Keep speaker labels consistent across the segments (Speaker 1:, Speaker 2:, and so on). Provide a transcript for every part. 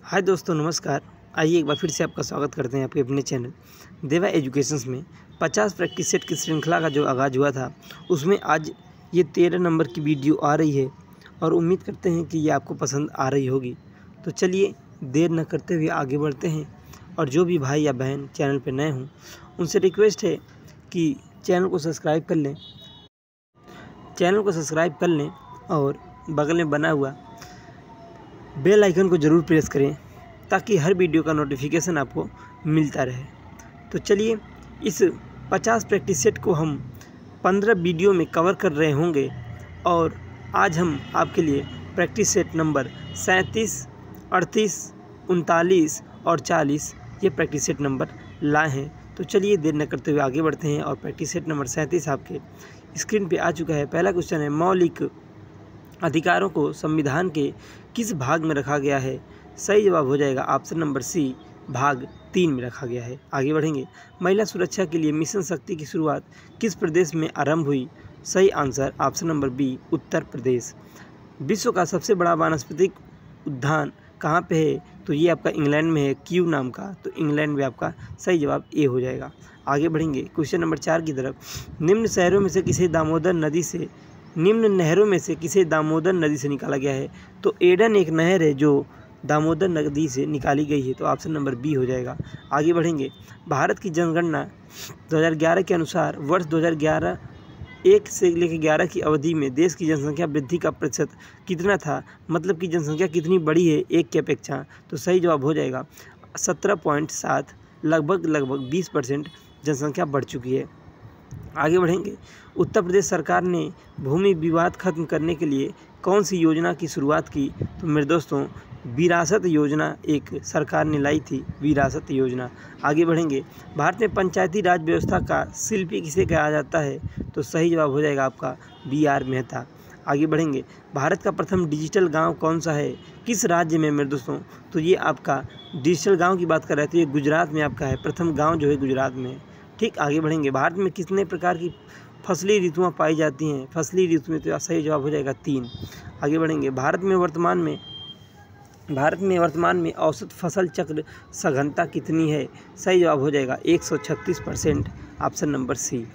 Speaker 1: हाय दोस्तों, नमस्कार। आइए एक बार फिर से आपका स्वागत करते हैं आपके अपने चैनल देवा एजुकेशंस में। 50 प्रैक्टिस सेट की श्रृंखला का जो आगाज़ हुआ था, उसमें आज ये 13 नंबर की वीडियो आ रही है और उम्मीद करते हैं कि ये आपको पसंद आ रही होगी। तो चलिए देर न करते हुए आगे बढ़ते हैं। और जो भी भाई या बहन चैनल पर नए हों, उनसे रिक्वेस्ट है कि चैनल को सब्सक्राइब कर लें और बगल में बना हुआ बेल आइकन को ज़रूर प्रेस करें ताकि हर वीडियो का नोटिफिकेशन आपको मिलता रहे। तो चलिए इस 50 प्रैक्टिस सेट को हम 15 वीडियो में कवर कर रहे होंगे और आज हम आपके लिए प्रैक्टिस सेट नंबर 37, 38, 39 और 40 ये प्रैक्टिस सेट नंबर लाए हैं। तो चलिए देर न करते हुए आगे बढ़ते हैं और प्रैक्टिस सेट नंबर 37 आपके स्क्रीन पे आ चुका है। पहला क्वेश्चन है, मौलिक अधिकारों को संविधान के किस भाग में रखा गया है? सही जवाब हो जाएगा ऑप्शन नंबर सी, भाग 3 में रखा गया है। आगे बढ़ेंगे। महिला सुरक्षा के लिए मिशन शक्ति की शुरुआत किस प्रदेश में आरंभ हुई? सही answer option number B, Uttar Pradesh. विश्व का सबसे बड़ा वानस्पतिक उद्यान कहाँ पे है? तो ये आपका इंग्लैंड में है, क्यू नाम का। तो इंग्लैंड में आपका सही जवाब ए हो जाएगा। आगे बढ़ेंगे क्वेश्चन नंबर 4 की तरफ। निम्न नहरों में से किसे दामोदर नदी से निकाला गया है? तो एडन एक नहर है जो दामोदर नदी से निकाली गई है। तो ऑप्शन नंबर बी हो जाएगा। आगे बढ़ेंगे। भारत की जनगणना 2011 के अनुसार वर्ष 2011 1 से लेकर 11 की अवधि में देश की जनसंख्या वृद्धि का प्रतिशत कितना था? मतलब कि जनसंख्या कितनी बढ़ी है एक की अपेक्षा? तो सही जवाब हो जाएगा 17.7, लगभग 20% जनसंख्या बढ़ चुकी है। आगे बढ़ेंगे। उत्तर प्रदेश सरकार ने भूमि विवाद खत्म करने के लिए कौन सी योजना की शुरुआत की? तो मेरे दोस्तों, विरासत योजना एक सरकार ने लाई थी, विरासत योजना। आगे बढ़ेंगे। भारत में पंचायती राज व्यवस्था का शिल्पी किसे कहा जाता है? तो सही जवाब हो जाएगा आपका BR मेहता। आगे बढ़ेंगे। भारत का प्रथम डिजिटल गांव कौन सा है? किस राज्य में मेरे दोस्तों? तो ये आपका डिजिटल गाँव की बात कर रहे थे, ये गुजरात में आपका है। प्रथम गाँव जो है गुजरात में है। ठीक, आगे बढ़ेंगे। भारत में कितने प्रकार की फसली ऋतुएं पाई जाती हैं? फसली ऋतु में तो सही जवाब हो जाएगा 3। आगे बढ़ेंगे। भारत में वर्तमान में औसत फसल चक्र सघनता कितनी है? सही जवाब हो जाएगा 136%, ऑप्शन नंबर सी।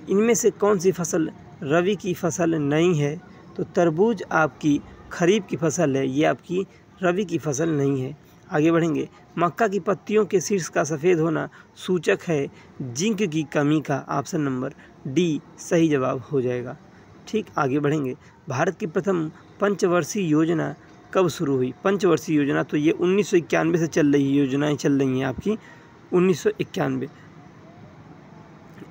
Speaker 1: इनमें से कौन सी फसल रबी की फसल नहीं है? तो तरबूज आपकी खरीफ की फसल है, ये आपकी रबी की फसल नहीं है। आगे बढ़ेंगे। मक्का की पत्तियों के शीर्ष का सफ़ेद होना सूचक है जिंक की कमी का। ऑप्शन नंबर डी सही जवाब हो जाएगा। ठीक, आगे बढ़ेंगे। भारत की प्रथम पंचवर्षीय योजना कब शुरू हुई? पंचवर्षीय योजना तो ये 1991 से चल रही योजनाएं चल रही हैं आपकी 1991।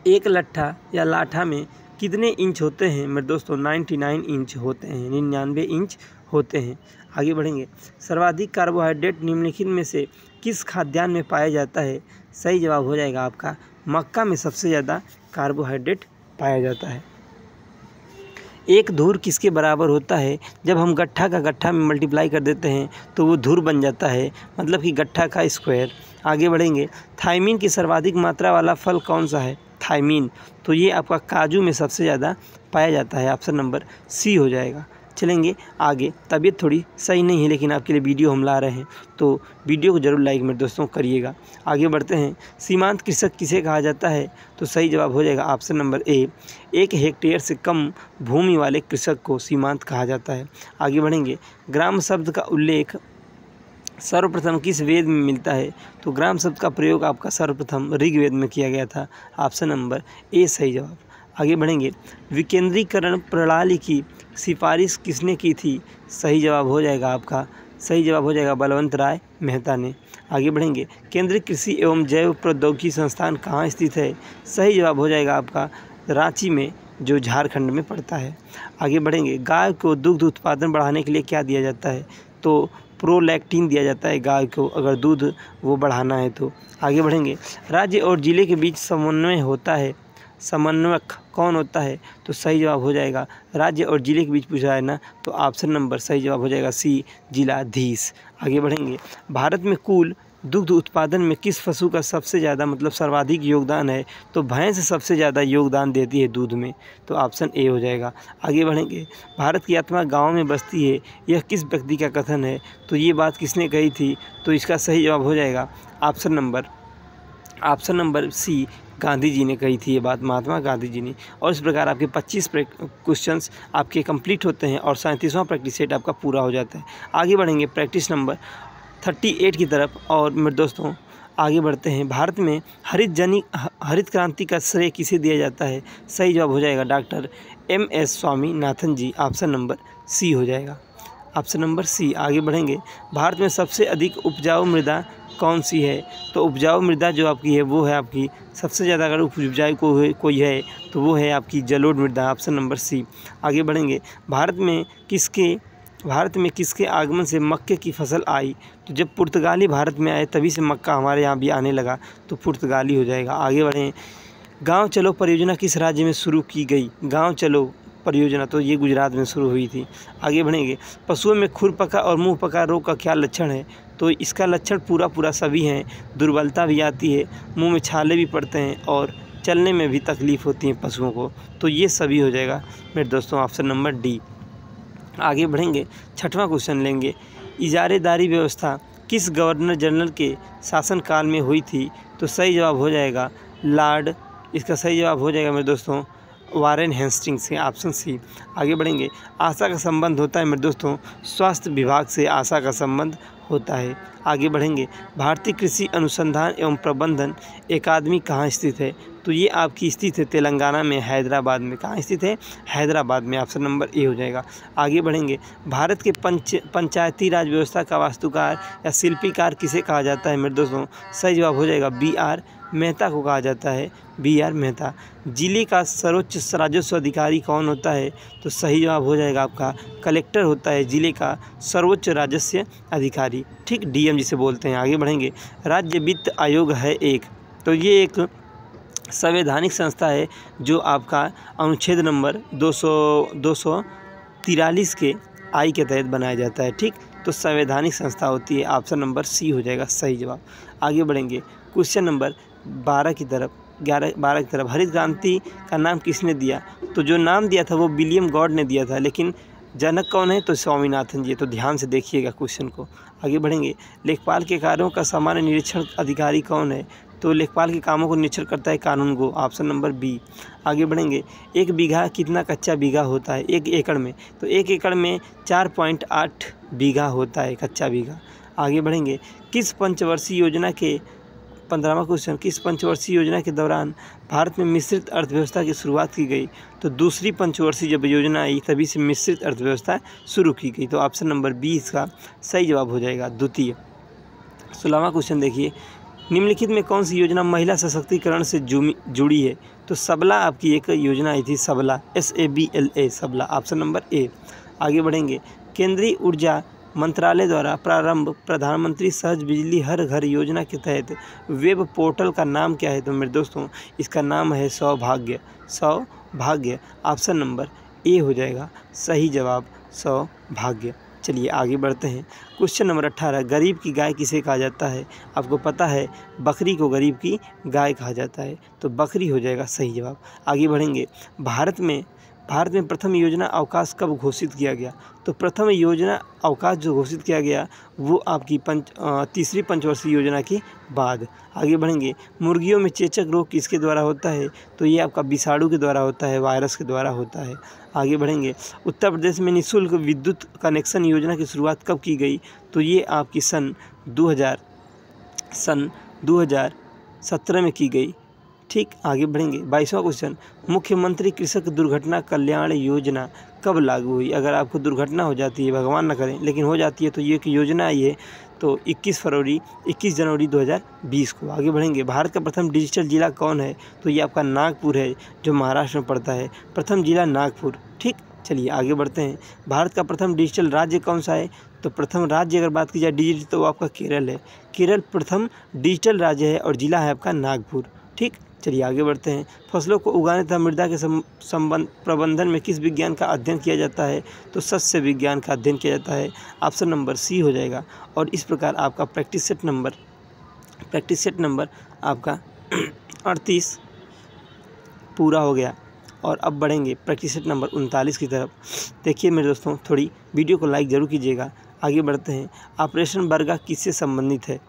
Speaker 1: एक लट्ठा या लाठा में कितने इंच होते हैं मेरे दोस्तों? 99 इंच होते हैं, 99 इंच होते हैं। आगे बढ़ेंगे। सर्वाधिक कार्बोहाइड्रेट निम्नलिखित में से किस खाद्यान्न में पाया जाता है? सही जवाब हो जाएगा आपका मक्का में सबसे ज़्यादा कार्बोहाइड्रेट पाया जाता है। एक धूर किसके बराबर होता है? जब हम गट्ठा का गट्ठा में मल्टीप्लाई कर देते हैं तो वो धूर बन जाता है, मतलब कि गट्ठा का स्क्वायर। आगे बढ़ेंगे। थायमीन की सर्वाधिक मात्रा वाला फल कौन सा है? थायमीन तो ये आपका काजू में सबसे ज़्यादा पाया जाता है, ऑप्शन नंबर सी हो जाएगा। चलेंगे आगे। तबीयत थोड़ी सही नहीं है लेकिन आपके लिए वीडियो हम ला रहे हैं, तो वीडियो को ज़रूर लाइक मेरे दोस्तों करिएगा। आगे बढ़ते हैं। सीमांत कृषक किसे कहा जाता है? तो सही जवाब हो जाएगा ऑप्शन नंबर ए, 1 हेक्टेयर से कम भूमि वाले कृषक को सीमांत कहा जाता है। आगे बढ़ेंगे। ग्राम शब्द का उल्लेख सर्वप्रथम किस वेद में मिलता है? तो ग्राम शब्द का प्रयोग आपका सर्वप्रथम ऋग्वेद में किया गया था, ऑप्शन नंबर ए सही जवाब। आगे बढ़ेंगे। विकेंद्रीकरण प्रणाली की सिफारिश किसने की थी? सही जवाब हो जाएगा बलवंत राय मेहता ने। आगे बढ़ेंगे। केंद्रीय कृषि एवं जैव प्रौद्योगिकी संस्थान कहाँ स्थित है? सही जवाब हो जाएगा आपका रांची में, जो झारखंड में पड़ता है। आगे बढ़ेंगे। गाय को दुग्ध उत्पादन बढ़ाने के लिए क्या दिया जाता है? तो प्रोलैक्टिन दिया जाता है गाय को, अगर दूध वो बढ़ाना है तो। आगे बढ़ेंगे। राज्य और जिले के बीच समन्वयक कौन होता है? तो सही जवाब हो जाएगा राज्य और जिले के बीच पूछा है ना, तो ऑप्शन नंबर सही जवाब हो जाएगा सी, जिलाधीश। आगे बढ़ेंगे। भारत में कुल दुग्ध उत्पादन में किस पशु का सबसे ज़्यादा मतलब सर्वाधिक योगदान है? तो भैंस सबसे ज़्यादा योगदान देती है दूध में, तो ऑप्शन ए हो जाएगा। आगे बढ़ेंगे, भारत की आत्मा गाँव में बसती है, यह किस व्यक्ति का कथन है? तो ये बात किसने कही थी? तो इसका सही जवाब हो जाएगा option number C, Gandhi ji ने कही थी ये बात, महात्मा गांधी जी ने। और इस प्रकार आपके 25 क्वेश्चंस आपके कंप्लीट होते हैं और 37वां प्रैक्टिस सेट आपका पूरा हो जाता है। आगे बढ़ेंगे प्रैक्टिस नंबर 38 की तरफ। और मेरे दोस्तों आगे बढ़ते हैं, भारत में हरित क्रांति का श्रेय किसे दिया जाता है? सही जवाब हो जाएगा डॉक्टर MS स्वामीनाथन जी, ऑप्शन नंबर सी हो जाएगा, ऑप्शन नंबर सी। आगे बढ़ेंगे, भारत में सबसे अधिक उपजाऊ मृदा कौन सी है? तो उपजाऊ मृदा जो आपकी है वो है आपकी सबसे ज़्यादा, अगर उपजाऊ कोई है तो वो है आपकी जलोढ़ मृदा, ऑप्शन नंबर सी। आगे बढ़ेंगे, भारत में किसके आगमन से मक्के की फसल आई? तो जब पुर्तगाली भारत में आए तभी से मक्का हमारे यहाँ भी आने लगा, तो पुर्तगाली हो जाएगा। आगे बढ़ें, गाँव चलो परियोजना किस राज्य में शुरू की गई? गाँव चलो परियोजना तो ये गुजरात में शुरू हुई थी। आगे बढ़ेंगे, पशुओं में खुरपका और मुंह पका रोग का क्या लक्षण है? तो इसका लक्षण पूरा सभी हैं, दुर्बलता भी आती है, मुंह में छाले भी पड़ते हैं और चलने में भी तकलीफ़ होती है पशुओं को, तो ये सभी हो जाएगा मेरे दोस्तों ऑप्शन नंबर डी। आगे बढ़ेंगे, 6वां क्वेश्चन लेंगे, इजारेदारी व्यवस्था किस गवर्नर जनरल के शासनकाल में हुई थी? तो सही जवाब हो जाएगा इसका सही जवाब हो जाएगा मेरे दोस्तों वारेन हेस्टिंग्स से, ऑप्शन सी। आगे बढ़ेंगे, आशा का संबंध होता है मेरे दोस्तों स्वास्थ्य विभाग से आशा का संबंध होता है। आगे बढ़ेंगे, भारतीय कृषि अनुसंधान एवं प्रबंधन अकादमी कहाँ स्थित है? तो ये आपकी स्थित है तेलंगाना में, हैदराबाद में। कहाँ स्थित है? हैदराबाद में, ऑप्शन नंबर ए हो जाएगा। आगे बढ़ेंगे, भारत के पंचायती राज व्यवस्था का वास्तुकार या शिल्पीकार किसे कहा जाता है मेरे दोस्तों? सही जवाब हो जाएगा BR मेहता को कहा जाता है, BR मेहता। जिले का सर्वोच्च राजस्व अधिकारी कौन होता है? तो सही जवाब हो जाएगा आपका कलेक्टर होता है जिले का सर्वोच्च राजस्व अधिकारी, ठीक, DM जिसे बोलते हैं। आगे बढ़ेंगे, राज्य वित्त आयोग है एक, तो ये एक संवैधानिक संस्था है जो आपका अनुच्छेद नंबर 243 के आई के तहत बनाया जाता है, ठीक, तो संवैधानिक संस्था होती है, ऑप्शन नंबर सी हो जाएगा सही जवाब। आगे बढ़ेंगे, क्वेश्चन नंबर 12 की तरफ, हरित क्रांति का नाम किसने दिया? तो जो नाम दिया था वो विलियम गॉड ने दिया था, लेकिन जनक कौन है? तो स्वामीनाथन जी। तो ध्यान से देखिएगा क्वेश्चन को। आगे बढ़ेंगे, लेखपाल के कार्यों का सामान्य निरीक्षण अधिकारी कौन है? तो लेखपाल के कामों को निरीक्षण करता है कानूनगो, ऑप्शन नंबर बी। आगे बढ़ेंगे, 1 बीघा कितना कच्चा बीघा होता है 1 एकड़ में? तो 1 एकड़ में 4.8 बीघा होता है कच्चा बीघा। आगे बढ़ेंगे, किस पंचवर्षीय योजना के 15वां क्वेश्चन, किस पंचवर्षीय योजना के दौरान भारत में मिश्रित अर्थव्यवस्था की शुरुआत की गई? तो दूसरी पंचवर्षीय जब योजना आई तभी से मिश्रित अर्थव्यवस्था शुरू की गई, तो ऑप्शन नंबर बी इसका सही जवाब हो जाएगा, द्वितीय। 16वां क्वेश्चन देखिए, निम्नलिखित में कौन सी योजना महिला सशक्तिकरण से जुड़ी है? तो सबला आपकी एक योजना आई थी, सबला, SABLA, सबला, ऑप्शन नंबर ए। आगे बढ़ेंगे, केंद्रीय ऊर्जा मंत्रालय द्वारा प्रारंभ प्रधानमंत्री सहज बिजली हर घर योजना के तहत वेब पोर्टल का नाम क्या है? तो मेरे दोस्तों इसका नाम है सौभाग्य, ऑप्शन नंबर ए हो जाएगा सही जवाब, सौभाग्य। चलिए आगे बढ़ते हैं, क्वेश्चन नंबर 18, गरीब की गाय किसे कहा जाता है? आपको पता है बकरी को गरीब की गाय कहा जाता है, तो बकरी हो जाएगा सही जवाब। आगे बढ़ेंगे, भारत में प्रथम योजना अवकाश कब घोषित किया गया? तो प्रथम योजना अवकाश जो घोषित किया गया वो आपकी तीसरी पंचवर्षीय योजना के बाद। आगे बढ़ेंगे, मुर्गियों में चेचक रोग किसके द्वारा होता है? तो ये आपका विषाणु के द्वारा होता है, वायरस के द्वारा होता है। आगे बढ़ेंगे, उत्तर प्रदेश में निःशुल्क विद्युत कनेक्शन योजना की शुरुआत कब की गई? तो ये आपकी सन 2017 में की गई, ठीक। आगे बढ़ेंगे, 22वां क्वेश्चन, मुख्यमंत्री कृषक दुर्घटना कल्याण योजना कब लागू हुई? अगर आपको दुर्घटना हो जाती है, भगवान न करें, लेकिन हो जाती है, तो ये एक योजना आई है, तो 21 जनवरी 2020 को। आगे बढ़ेंगे, भारत का प्रथम डिजिटल जिला कौन है? तो ये आपका नागपुर है, जो महाराष्ट्र में पड़ता है, प्रथम जिला नागपुर, ठीक। चलिए आगे बढ़ते हैं, भारत का प्रथम डिजिटल राज्य कौन सा है? तो प्रथम राज्य अगर बात की जाए डिजिटल तो वो आपका केरल है, केरल प्रथम डिजिटल राज्य है और जिला है आपका नागपुर, ठीक। चलिए आगे बढ़ते हैं, फसलों को उगाने तथा मृदा के प्रबंधन में किस विज्ञान का अध्ययन किया जाता है? तो सस्य विज्ञान का अध्ययन किया जाता है, ऑप्शन नंबर सी हो जाएगा। और इस प्रकार आपका practice set number practice set number आपका 38 पूरा हो गया और अब बढ़ेंगे प्रैक्टिस सेट नंबर 39 की तरफ। देखिए मेरे दोस्तों, थोड़ी वीडियो को लाइक ज़रूर कीजिएगा। आगे बढ़ते हैं। ऑपरेशन बरगा किससे संबंधित है?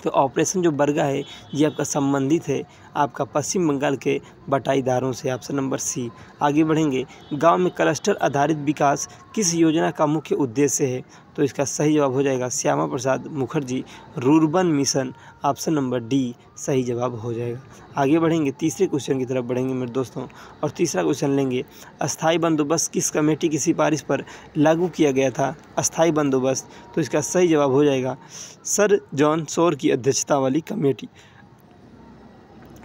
Speaker 1: तो ऑपरेशन जो बरगा है ये आपका संबंधित है आपका पश्चिम बंगाल के बटाईदारों से, ऑप्शन नंबर सी। आगे बढ़ेंगे। गांव में क्लस्टर आधारित विकास किस योजना का मुख्य उद्देश्य है? तो इसका सही जवाब हो जाएगा Shyama Prasad Mukherjee rurban mission, option number D सही जवाब हो जाएगा। आगे बढ़ेंगे, तीसरे क्वेश्चन की तरफ बढ़ेंगे मेरे दोस्तों, और तीसरा क्वेश्चन लेंगे। अस्थायी बंदोबस्त किस कमेटी की सिफारिश पर लागू किया गया था? अस्थायी बंदोबस्त, तो इसका सही जवाब हो जाएगा सर जॉन शोर की अध्यक्षता वाली कमेटी।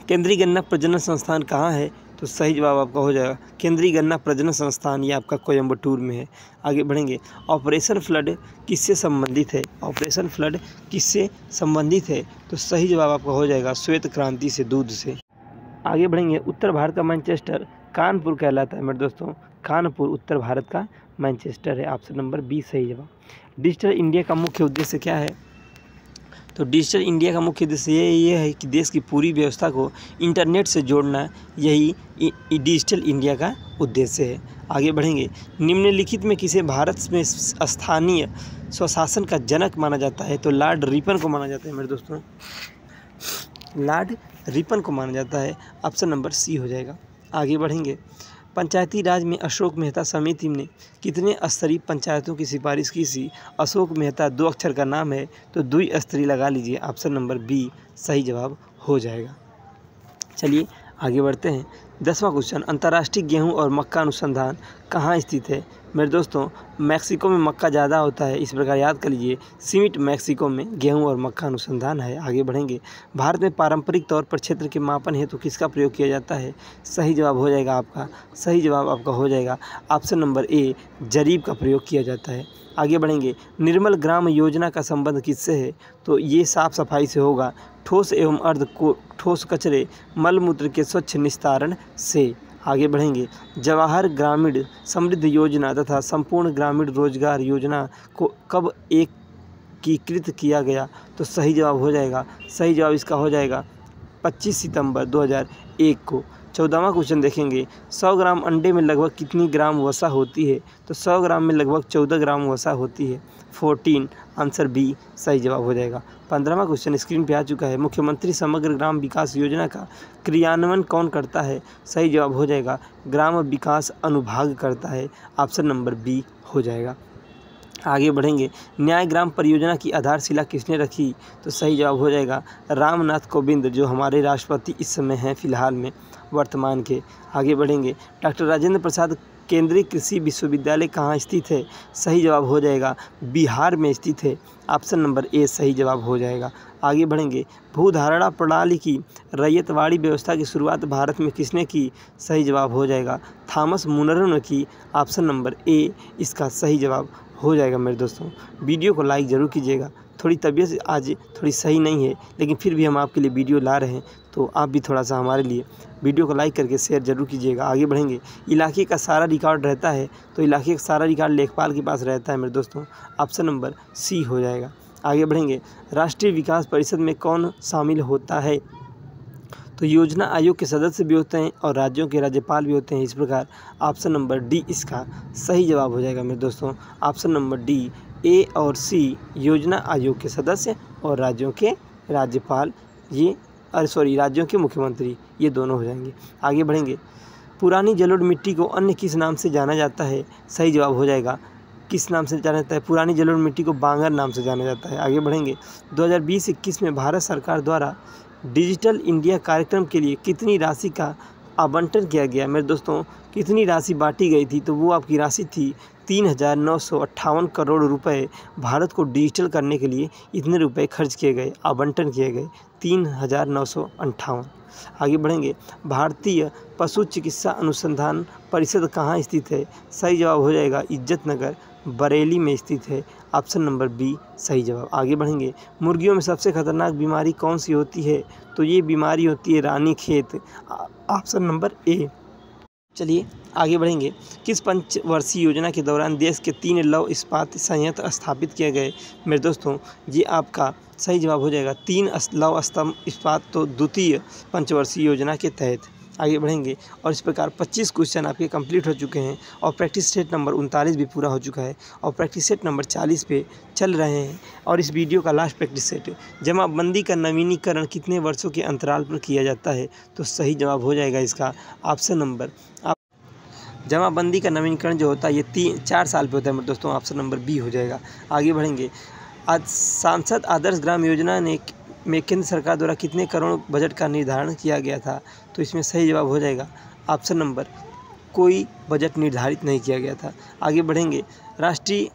Speaker 1: केंद्रीय गन्ना प्रजनन संस्थान कहाँ है? तो सही जवाब आपका हो जाएगा केंद्रीय गन्ना प्रजनन संस्थान, ये आपका कोयम्बटूर में है। आगे बढ़ेंगे। ऑपरेशन फ्लड किससे संबंधित है? ऑपरेशन फ्लड किससे संबंधित है? तो सही जवाब आपका हो जाएगा श्वेत क्रांति से, दूध से। आगे बढ़ेंगे। उत्तर भारत का मैनचेस्टर कानपुर कहलाता है मेरे दोस्तों। कानपुर उत्तर भारत का मैनचेस्टर है, ऑप्शन नंबर बी सही जवाब। डिजिटल इंडिया का मुख्य उद्देश्य क्या है? तो डिजिटल इंडिया का मुख्य उद्देश्य ये है कि देश की पूरी व्यवस्था को इंटरनेट से जोड़ना, यही डिजिटल इंडिया का उद्देश्य है। आगे बढ़ेंगे। निम्नलिखित में किसे भारत में स्थानीय स्वशासन का जनक माना जाता है? तो लॉर्ड रिपन को माना जाता है मेरे दोस्तों, लॉर्ड रिपन को माना जाता है, ऑप्शन नंबर सी हो जाएगा। आगे बढ़ेंगे। पंचायती राज में अशोक मेहता समिति ने कितने स्तरीय पंचायतों की सिफारिश की थी? अशोक मेहता 2 अक्षर का नाम है, तो द्विस्तरीय लगा लीजिए, ऑप्शन नंबर बी सही जवाब हो जाएगा। चलिए आगे बढ़ते हैं। 10वां क्वेश्चन। अंतर्राष्ट्रीय गेहूं और मक्का अनुसंधान कहाँ स्थित है? मेरे दोस्तों, मैक्सिको में मक्का ज़्यादा होता है, इस प्रकार याद कर लीजिए। सीमिट मैक्सिको में गेहूं और मक्का अनुसंधान है। आगे बढ़ेंगे। भारत में पारंपरिक तौर पर क्षेत्र के मापन हेतु किसका प्रयोग किया जाता है? सही जवाब हो जाएगा आपका, सही जवाब आपका हो जाएगा ऑप्शन नंबर ए जरीब का प्रयोग किया जाता है। आगे बढ़ेंगे। निर्मल ग्राम योजना का संबंध किससे है? तो ये साफ सफाई से होगा, ठोस एवं अर्ध ठोस कचरे मल मूत्र के स्वच्छ निस्तारण से। आगे बढ़ेंगे। जवाहर ग्रामीण समृद्धि योजना तथा संपूर्ण ग्रामीण रोजगार योजना को कब एकीकृत किया गया? तो सही जवाब हो जाएगा, सही जवाब इसका हो जाएगा 25 सितंबर 2001 को। 14वां क्वेश्चन देखेंगे। 100 ग्राम अंडे में लगभग कितनी ग्राम वसा होती है? तो 100 ग्राम में लगभग 14 ग्राम वसा होती है, 14, आंसर बी सही जवाब हो जाएगा। 15वां क्वेश्चन स्क्रीन पे आ चुका है। मुख्यमंत्री समग्र ग्राम विकास योजना का क्रियान्वयन कौन करता है? सही जवाब हो जाएगा ग्राम विकास अनुभाग करता है, ऑप्शन नंबर बी हो जाएगा। आगे बढ़ेंगे। न्याय ग्राम परियोजना की आधारशिला किसने रखी? तो सही जवाब हो जाएगा रामनाथ कोविंद, जो हमारे राष्ट्रपति इस समय हैं फिलहाल में वर्तमान के। आगे बढ़ेंगे। डॉक्टर राजेंद्र प्रसाद केंद्रीय कृषि विश्वविद्यालय कहाँ स्थित है? सही जवाब हो जाएगा बिहार में स्थित है, ऑप्शन नंबर ए सही जवाब हो जाएगा। आगे बढ़ेंगे। भूधारणा प्रणाली की रैयतवाड़ी व्यवस्था की शुरुआत भारत में किसने की? सही जवाब हो जाएगा थॉमस मुनरो ने की, ऑप्शन नंबर ए इसका सही जवाब हो जाएगा। मेरे दोस्तों, वीडियो को लाइक ज़रूर कीजिएगा। थोड़ी तबीयत आज थोड़ी सही नहीं है, लेकिन फिर भी हम आपके लिए वीडियो ला रहे हैं, तो आप भी थोड़ा सा हमारे लिए वीडियो को लाइक करके शेयर जरूर कीजिएगा। आगे बढ़ेंगे। इलाके का सारा रिकॉर्ड रहता है, तो इलाके का सारा रिकॉर्ड लेखपाल के पास रहता है मेरे दोस्तों, ऑप्शन नंबर सी हो जाएगा। आगे बढ़ेंगे। राष्ट्रीय विकास परिषद में कौन शामिल होता है? तो योजना आयोग के सदस्य भी होते हैं और राज्यों के राज्यपाल भी होते हैं, इस प्रकार ऑप्शन नंबर डी इसका सही जवाब हो जाएगा मेरे दोस्तों, ऑप्शन नंबर डी ए और सी योजना आयोग के सदस्य और राज्यों के राज्यपाल, ये राज्यों के मुख्यमंत्री, ये दोनों हो जाएंगे। आगे बढ़ेंगे। पुरानी जलोढ़ मिट्टी को अन्य किस नाम से जाना जाता है? सही जवाब हो जाएगा किस नाम से जाना जाता है? पुरानी जलोढ़ मिट्टी को बांगर नाम से जाना जाता है। आगे बढ़ेंगे। 2020-21 में भारत सरकार द्वारा डिजिटल इंडिया कार्यक्रम के लिए कितनी राशि का आवंटन किया गया? मेरे दोस्तों, कितनी राशि बांटी गई थी? तो वो आपकी राशि थी 3,958 करोड़ रुपए। भारत को डिजिटल करने के लिए इतने रुपए खर्च किए गए, आवंटन किए गए 3,958। आगे बढ़ेंगे। भारतीय पशु चिकित्सा अनुसंधान परिषद कहाँ स्थित है? सही जवाब हो जाएगा इज्जत नगर बरेली में स्थित है, ऑप्शन नंबर बी सही जवाब। आगे बढ़ेंगे। मुर्गियों में सबसे खतरनाक बीमारी कौन सी होती है? तो ये बीमारी होती है रानीखेत, ऑप्शन नंबर ए चलिए आगे बढ़ेंगे। किस पंचवर्षीय योजना के दौरान देश के 3 लौह इस्पात संयंत्र स्थापित किए गए? मेरे दोस्तों ये आपका सही जवाब हो जाएगा 3 लौह स्तंभ इस्पात तो द्वितीय पंचवर्षीय योजना के तहत। आगे बढ़ेंगे और इस प्रकार 25 क्वेश्चन आपके कंप्लीट हो चुके हैं और प्रैक्टिस सेट नंबर 39 भी पूरा हो चुका है और प्रैक्टिस सेट नंबर 40 पे चल रहे हैं। और इस वीडियो का लास्ट प्रैक्टिस सेट, जमाबंदी का नवीनीकरण कितने वर्षों के अंतराल पर किया जाता है? तो सही जवाब हो जाएगा इसका ऑप्शन नंबर, जमाबंदी का नवीनीकरण जो होता है ये 4 साल पे होता है मेरे दोस्तों, ऑप्शन नंबर बी हो जाएगा। आगे बढ़ेंगे। आज सांसद आदर्श ग्राम योजना में केंद्र सरकार द्वारा कितने करोड़ बजट का निर्धारण किया गया था? तो इसमें सही जवाब हो जाएगा ऑप्शन नंबर, कोई बजट निर्धारित नहीं किया गया था। आगे बढ़ेंगे। राष्ट्रीय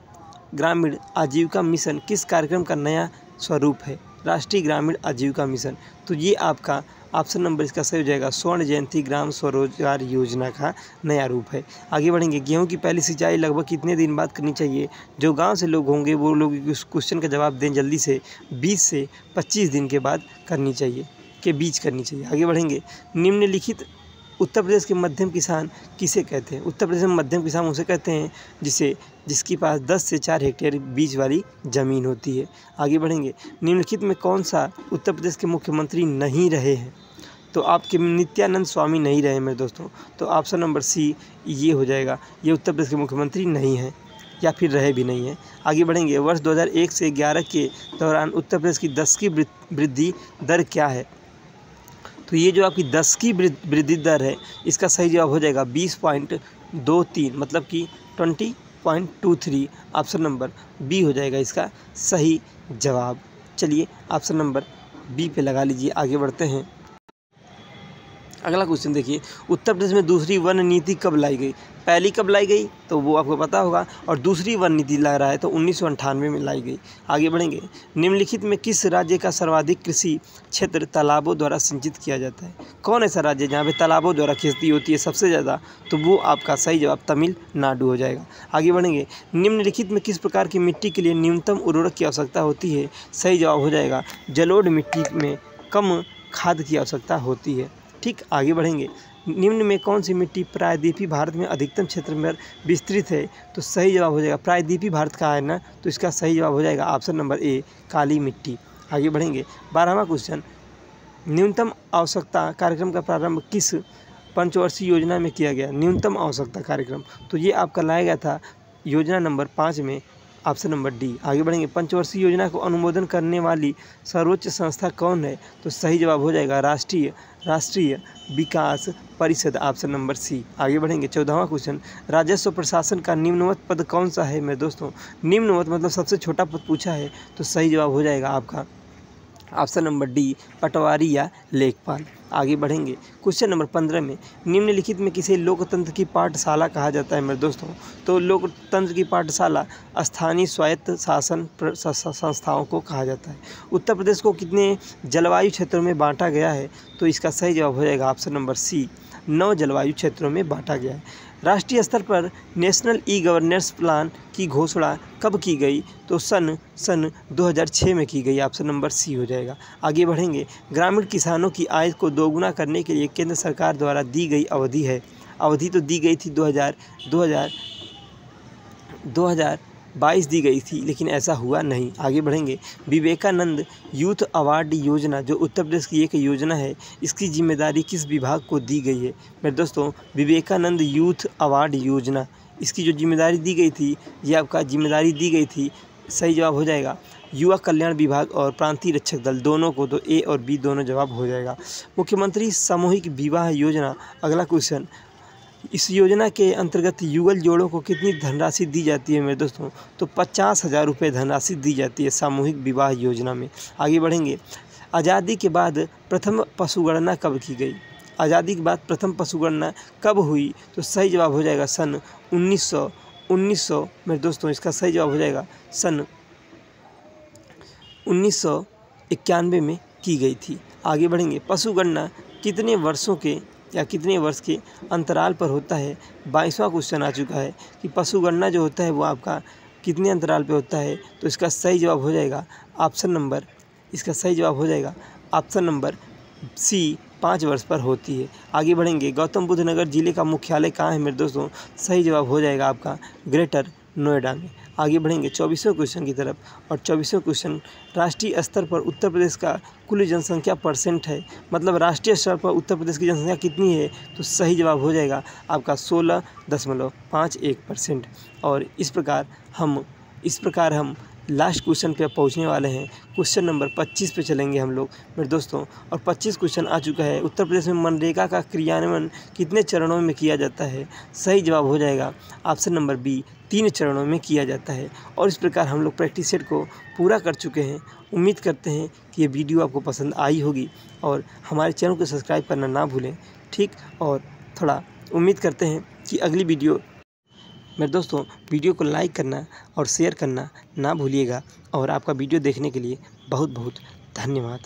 Speaker 1: ग्रामीण आजीविका मिशन किस कार्यक्रम का नया स्वरूप है? राष्ट्रीय ग्रामीण आजीविका मिशन, तो ये आपका ऑप्शन नंबर इसका सही हो जाएगा स्वर्ण जयंती ग्राम स्वरोजगार योजना का नया रूप है। आगे बढ़ेंगे। गेहूं की पहली सिंचाई लगभग कितने दिन बाद करनी चाहिए? जो गांव से लोग होंगे वो लोग इस क्वेश्चन का जवाब दें जल्दी से, 20 से 25 दिन के बाद करनी चाहिए, के बीच करनी चाहिए। आगे बढ़ेंगे। निम्नलिखित उत्तर प्रदेश के मध्यम किसान किसे कहते हैं? उत्तर प्रदेश में मध्यम किसान उसे कहते हैं जिसके पास 10 से 4 हेक्टेयर बीज वाली ज़मीन होती है। आगे बढ़ेंगे। निम्नलिखित में कौन सा उत्तर प्रदेश के मुख्यमंत्री नहीं रहे हैं? तो आपके नित्यानंद स्वामी नहीं रहे मेरे दोस्तों, तो ऑप्शन नंबर सी ये हो जाएगा, ये उत्तर प्रदेश के मुख्यमंत्री नहीं हैं या फिर रहे भी नहीं हैं। आगे बढ़ेंगे। वर्ष 2001 से 11 के दौरान उत्तर प्रदेश की 10 की वृद्धि दर क्या है? तो ये जो आपकी 10 की वृद्धि दर है इसका सही जवाब हो जाएगा 20.23, मतलब कि 20.23, ऑप्शन नंबर बी हो जाएगा इसका सही जवाब। चलिए ऑप्शन नंबर बी पे लगा लीजिए। आगे बढ़ते हैं। अगला क्वेश्चन देखिए। उत्तर प्रदेश में दूसरी वन नीति कब लाई गई? पहली कब लाई गई तो वो आपको पता होगा, और दूसरी वन नीति ला रहा है तो 1998 में लाई गई। आगे बढ़ेंगे। निम्नलिखित में किस राज्य का सर्वाधिक कृषि क्षेत्र तालाबों द्वारा सिंचित किया जाता है? कौन ऐसा राज्य जहाँ पे तालाबों द्वारा खेती होती है सबसे ज़्यादा? तो वो आपका सही जवाब तमिलनाडु हो जाएगा। आगे बढ़ेंगे। निम्नलिखित में किस प्रकार की मिट्टी के लिए न्यूनतम उर्वरक की आवश्यकता होती है? सही जवाब हो जाएगा जलोढ़ मिट्टी में कम खाद की आवश्यकता होती है। ठीक, आगे बढ़ेंगे। निम्न में कौन सी मिट्टी प्रायद्वीपीय भारत में अधिकतम क्षेत्र में विस्तृत है? तो सही जवाब हो जाएगा, प्रायद्वीपीय भारत का है ना, तो इसका सही जवाब हो जाएगा ऑप्शन नंबर ए काली मिट्टी। आगे बढ़ेंगे। 12वां क्वेश्चन। न्यूनतम आवश्यकता कार्यक्रम का प्रारंभ किस पंचवर्षीय योजना में किया गया? न्यूनतम आवश्यकता कार्यक्रम, तो ये आपका लाया गया था योजना नंबर 5 में, ऑप्शन नंबर डी। आगे बढ़ेंगे। पंचवर्षीय योजना को अनुमोदन करने वाली सर्वोच्च संस्था कौन है? तो सही जवाब हो जाएगा राष्ट्रीय विकास परिषद, ऑप्शन नंबर सी। आगे बढ़ेंगे। 14वां क्वेश्चन। राजस्व प्रशासन का निम्नवत पद कौन सा है मेरे दोस्तों? निम्नवत मतलब सबसे छोटा पद पूछा है, तो सही जवाब हो जाएगा आपका ऑप्शन नंबर डी पटवारी या लेखपाल। आगे बढ़ेंगे। क्वेश्चन नंबर 15 में निम्नलिखित में किसे लोकतंत्र की पाठशाला कहा जाता है मेरे दोस्तों? तो लोकतंत्र की पाठशाला स्थानीय स्वायत्त शासन संस्थाओं को कहा जाता है। उत्तर प्रदेश को कितने जलवायु क्षेत्रों में बांटा गया है? तो इसका सही जवाब हो जाएगा ऑप्शन नंबर सी 9 जलवायु क्षेत्रों में बांटा गया है। राष्ट्रीय स्तर पर नेशनल ई गवर्नेंस प्लान की घोषणा कब की गई? तो सन 2006 में की गई, ऑप्शन नंबर सी हो जाएगा। आगे बढ़ेंगे। ग्रामीण किसानों की आय को दोगुना करने के लिए केंद्र सरकार द्वारा दी गई अवधि तो दी गई थी 2022 दी गई थी, लेकिन ऐसा हुआ नहीं। आगे बढ़ेंगे। विवेकानंद यूथ अवार्ड योजना जो उत्तर प्रदेश की एक योजना है, इसकी जिम्मेदारी किस विभाग को दी गई है? मेरे दोस्तों विवेकानंद यूथ अवार्ड योजना, इसकी जो जिम्मेदारी दी गई थी, ये आपका जिम्मेदारी दी गई थी, सही जवाब हो जाएगा युवा कल्याण विभाग और प्रांतीय रक्षक दल दोनों को, तो ए और बी दोनों जवाब हो जाएगा। मुख्यमंत्री सामूहिक विवाह योजना, अगला क्वेश्चन। इस योजना के अंतर्गत युगल जोड़ों को कितनी धनराशि दी जाती है मेरे दोस्तों? तो 50,000 रुपये धनराशि दी जाती है सामूहिक विवाह योजना में। आगे बढ़ेंगे। आज़ादी के बाद प्रथम पशुगणना कब की गई? आज़ादी के बाद प्रथम पशुगणना कब हुई? तो सही जवाब हो जाएगा सन 1900 मेरे दोस्तों, इसका सही जवाब हो जाएगा सन 1991 में की गई थी। आगे बढ़ेंगे। पशुगणना कितने वर्ष के अंतराल पर होता है? 22वां क्वेश्चन आ चुका है कि पशुगणना जो होता है वो आपका कितने अंतराल पे होता है? तो इसका सही जवाब हो जाएगा ऑप्शन नंबर सी 5 वर्ष पर होती है। आगे बढ़ेंगे, गौतम बुद्ध नगर जिले का मुख्यालय कहाँ है मेरे दोस्तों? सही जवाब हो जाएगा आपका ग्रेटर नोएडा में। आगे बढ़ेंगे 24वें क्वेश्चन की तरफ, और 24वां क्वेश्चन, राष्ट्रीय स्तर पर उत्तर प्रदेश का कुल जनसंख्या परसेंट है, मतलब राष्ट्रीय स्तर पर उत्तर प्रदेश की जनसंख्या कितनी है? तो सही जवाब हो जाएगा आपका 16.51%। और इस प्रकार हम लास्ट क्वेश्चन पे पहुंचने वाले हैं। क्वेश्चन नंबर 25 पे चलेंगे हम लोग मेरे दोस्तों, और 25 क्वेश्चन आ चुका है। उत्तर प्रदेश में मनरेगा का क्रियान्वयन कितने चरणों में किया जाता है? सही जवाब हो जाएगा ऑप्शन नंबर बी, 3 चरणों में किया जाता है। और इस प्रकार हम लोग प्रैक्टिस सेट को पूरा कर चुके हैं। उम्मीद करते हैं कि ये वीडियो आपको पसंद आई होगी, और हमारे चैनल को सब्सक्राइब करना ना भूलें, ठीक। और थोड़ा उम्मीद करते हैं कि अगली वीडियो मेरे दोस्तों, वीडियो को लाइक करना और शेयर करना ना भूलिएगा। और आपका वीडियो देखने के लिए बहुत बहुत धन्यवाद।